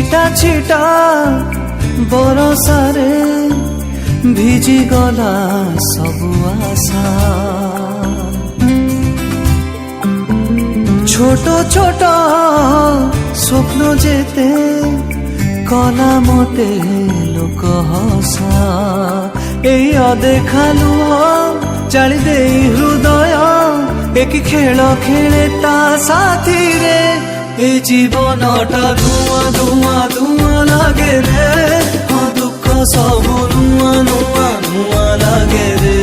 छिटा छिटा बरसारे भिजी गला सबु आशा छोट छोट स्वप्न जेते कला मते लोक हसा एई अदेखा लुह जाली दे हृदय एक खेल खेले ता साथी रे ए जीवनटा धुआं धुआं धुआं लागे रे दुख सब नुआ नुआ नुआ लागे रे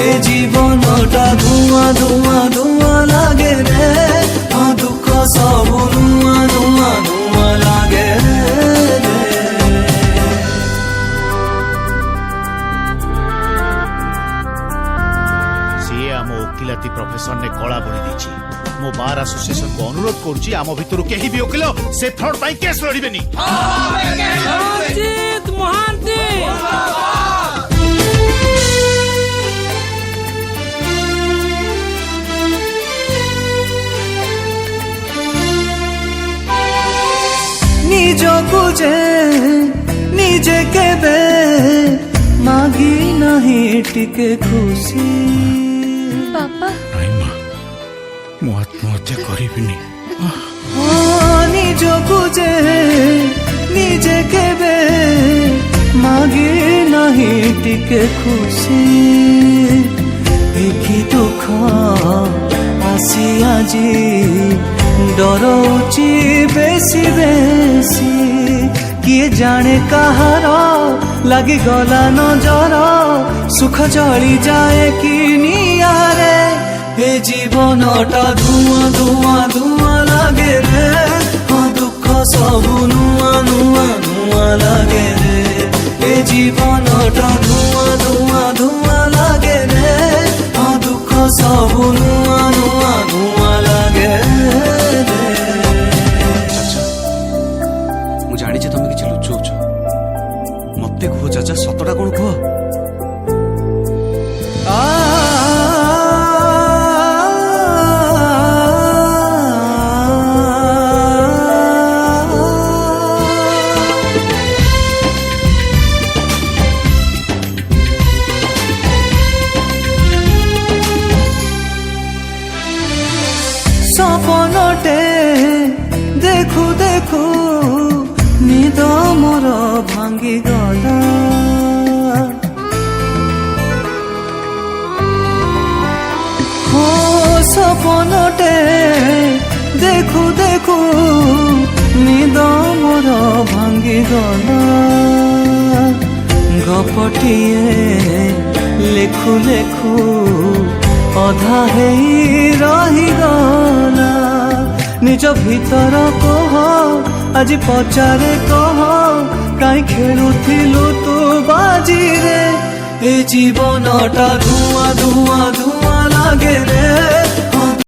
ए जीवनटा धुआं धुआं धुआं लागे रे दुख सब नुआ नुआ नुआ लागे रे। सी आम वकिलाती प्रोफेशन ने कला बुणी देछि मो बार एसोसिएशन को अनुरोध करुछि आम भितर केही भी वकील से फ्रॉड पाई केस लड़िबेनी। रंजीत महांती निज बुझे निजे केबे मागी नहीं टिके खुशी पापा मु आत्महत्या करिबिनी निज बुझे निजे केबे मागी नहीं टिके खुशी देखी दुख आसी आजी डरौची बेसी बेसी किए जाने कहार लगी गला नजर सुख जली जाए कि नियारे ए जीवनटा धुआं धुआं धुआं लागे रे दुख सब नुआ नुआ नुआ लागे रे ए जीवनटा धुआं धुआं धुआं लागे रे दुख सब नुआ नुआ नुआ लागे रे। मु जानी तुम किसी लुचौच मत कह चाचा सतटा कौन कह सपनटे देखु देखु निद मोर भांगी गला हो सपनटे देखु देखु निद मोर भांगी गला गपटिए लेखु लेखु अधा हेई रही गला निज भीतर कह आज पचारे कह कहीं खेलुथिलु तू बाजी रे ए जीवनटा धुआं धुआं धुआं लागे रे